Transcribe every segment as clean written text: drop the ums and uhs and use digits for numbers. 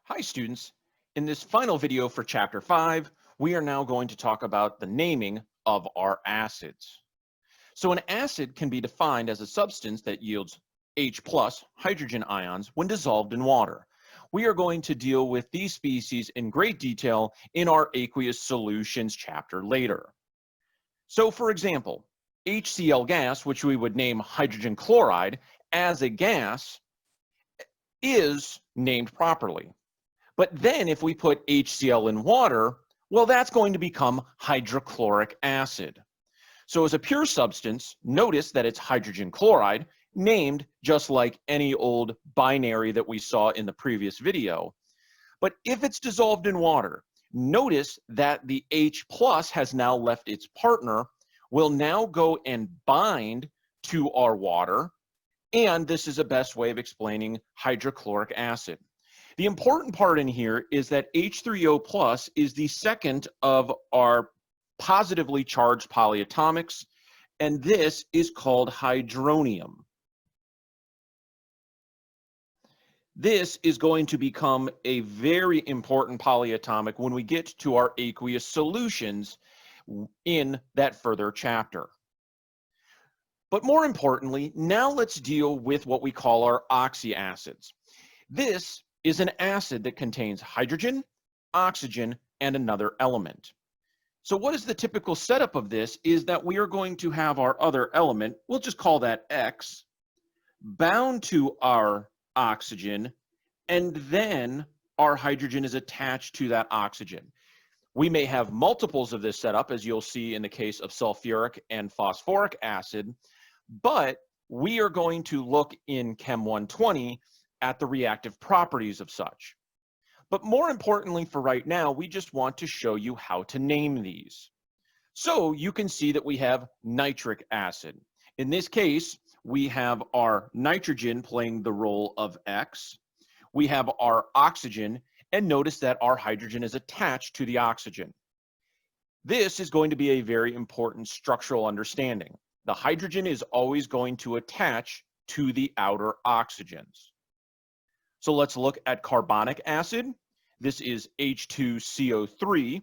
Hi students, in this final video for chapter 5, we are now going to talk about the naming of our acids. So an acid can be defined as a substance that yields H plus hydrogen ions when dissolved in water. We are going to deal with these species in great detail in our aqueous solutions chapter later. So for example, HCl gas, which we would name hydrogen chloride, as a gas is named properly. But then if we put HCl in water, well, that's going to become hydrochloric acid. So as a pure substance, notice that it's hydrogen chloride, named just like any old binary that we saw in the previous video. But if it's dissolved in water, notice that the H plus has now left its partner, will now go and bind to our water, and this is the best way of explaining hydrochloric acid. The important part in here is that H3O plus is the second of our positively charged polyatomics, and this is called hydronium. This is going to become a very important polyatomic when we get to our aqueous solutions in that further chapter. But more importantly, now let's deal with what we call our oxyacids. This is an acid that contains hydrogen, oxygen, and another element. So what is the typical setup of this is that we are going to have our other element, we'll just call that X, bound to our oxygen, and then our hydrogen is attached to that oxygen. We may have multiples of this setup, as you'll see in the case of sulfuric and phosphoric acid, but we are going to look in Chem 120 at the reactive properties of such. But more importantly for right now, we just want to show you how to name these. So you can see that we have nitric acid. In this case, we have our nitrogen playing the role of X. We have our oxygen, and notice that our hydrogen is attached to the oxygen. This is going to be a very important structural understanding. The hydrogen is always going to attach to the outer oxygens. So let's look at carbonic acid. This is H2CO3.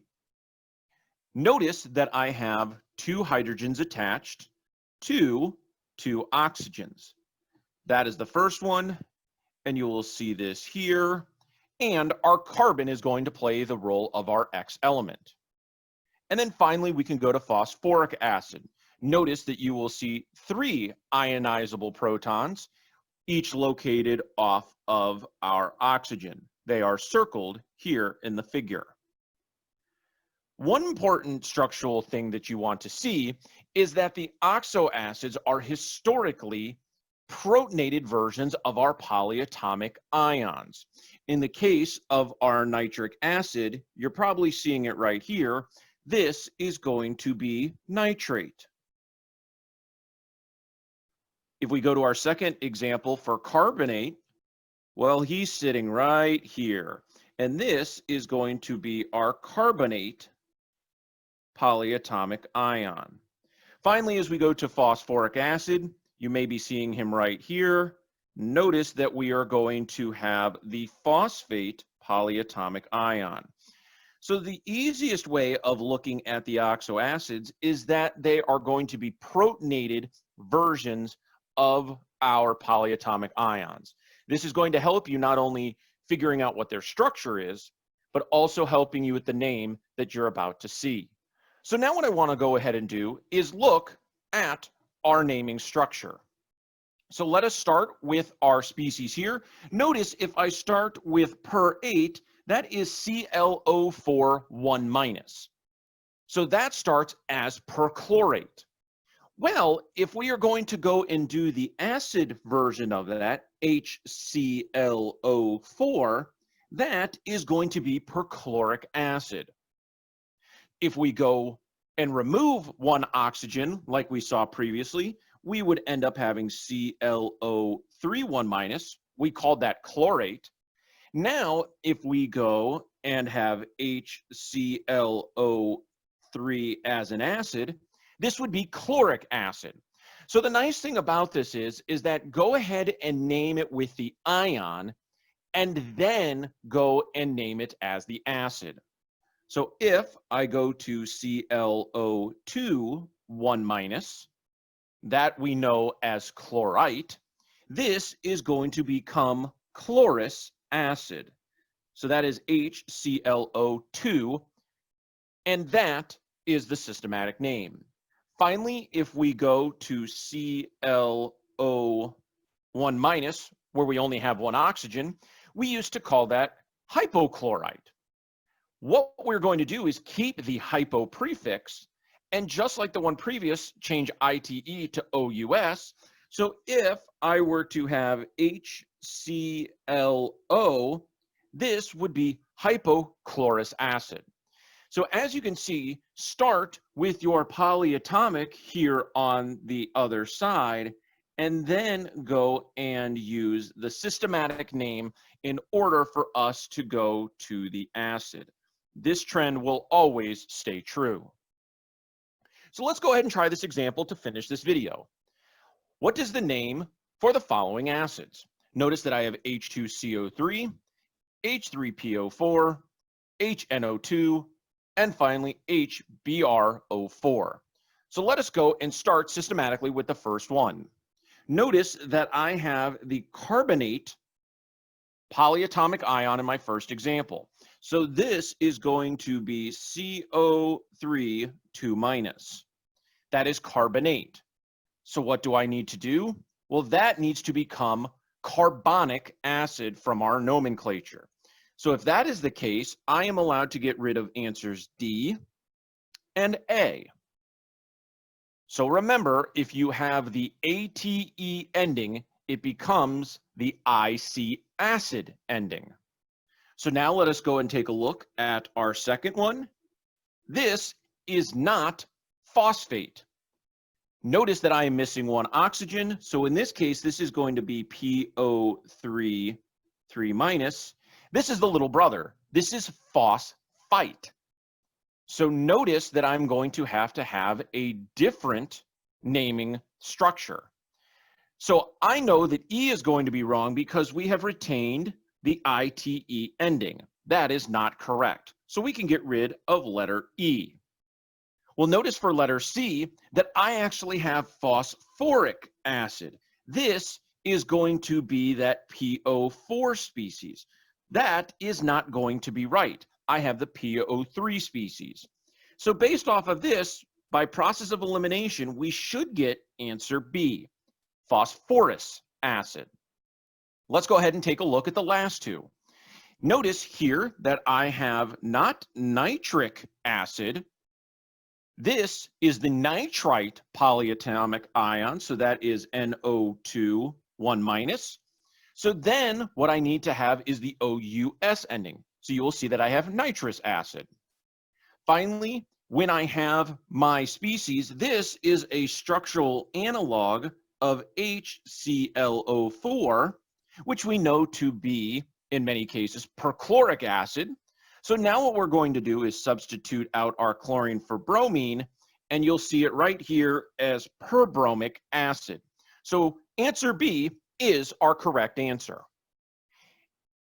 Notice that I have two hydrogens attached to two oxygens. That is the first one, and you will see this here. And our carbon is going to play the role of our X element. And then finally, we can go to phosphoric acid. Notice that you will see three ionizable protons, each located off of our oxygen. They are circled here in the figure. One important structural thing that you want to see is that the oxoacids are historically protonated versions of our polyatomic ions. In the case of our nitric acid, you're probably seeing it right here. This is going to be nitrate. If we go to our second example for carbonate, well, he's sitting right here. And this is going to be our carbonate polyatomic ion. Finally, as we go to phosphoric acid, you may be seeing him right here. Notice that we are going to have the phosphate polyatomic ion. So the easiest way of looking at the oxoacids is that they are going to be protonated versions of our polyatomic ions. This is going to help you not only figuring out what their structure is, but also helping you with the name that you're about to see. So now what I want to go ahead and do is look at our naming structure. So let us start with our species here. Notice if I start with per8, that is ClO4 1-. So that starts as perchlorate. Well, if we are going to go and do the acid version of that, HClO4, that is going to be perchloric acid. If we go and remove one oxygen, like we saw previously, we would end up having ClO3 1-. We called that chlorate. Now, if we go and have HClO3 as an acid, this would be chloric acid. So the nice thing about this is that go ahead and name it with the ion and then go and name it as the acid. So if I go to ClO2, 1-, that we know as chlorite, this is going to become chlorous acid. So that is HClO2, and that is the systematic name. Finally, if we go to ClO1-, where we only have one oxygen, we used to call that hypochlorite. What we're going to do is keep the hypo prefix, and just like the one previous, change ITE to OUS. So if I were to have HClO, this would be hypochlorous acid. So as you can see, start with your polyatomic here on the other side, and then go and use the systematic name in order for us to go to the acid. This trend will always stay true. So let's go ahead and try this example to finish this video. What is the name for the following acids? Notice that I have H2CO3, H3PO4, HNO2, and finally HBrO4. So let us go and start systematically with the first one. Notice that I have the carbonate polyatomic ion in my first example. So this is going to be CO3, 2-. That is carbonate. So what do I need to do? Well, that needs to become carbonic acid from our nomenclature. So if that is the case, I am allowed to get rid of answers D and A. So remember, if you have the ATE ending, it becomes the IC acid ending. So now let us go and take a look at our second one. This is not phosphate. Notice that I am missing one oxygen. So in this case, this is going to be PO3, 3-. This is the little brother. This is phosphite. So notice that I'm going to have a different naming structure. So I know that E is going to be wrong because we have retained the ITE ending. That is not correct. So we can get rid of letter E. Well, notice for letter C that I actually have phosphoric acid. This is going to be that PO4 species. That is not going to be right. I have the PO3 species. So based off of this, by process of elimination, we should get answer B, phosphorus acid. Let's go ahead and take a look at the last two. Notice here that I have not nitric acid. This is the nitrite polyatomic ion, so that is NO2, 1-. So then what I need to have is the OUS ending. So you will see that I have nitrous acid. Finally, when I have my species, this is a structural analog of HClO4, which we know to be, in many cases, perchloric acid. So now what we're going to do is substitute out our chlorine for bromine, and you'll see it right here as perbromic acid. So answer B is our correct answer.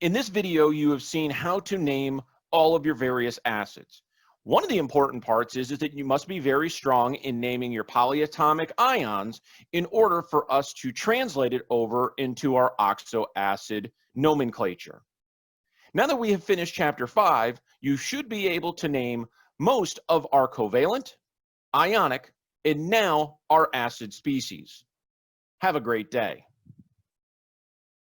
In this video, you have seen how to name all of your various acids. One of the important parts is that you must be very strong in naming your polyatomic ions in order for us to translate it over into our oxoacid nomenclature. Now that we have finished chapter 5, you should be able to name most of our covalent, ionic, and now our acid species. Have a great day.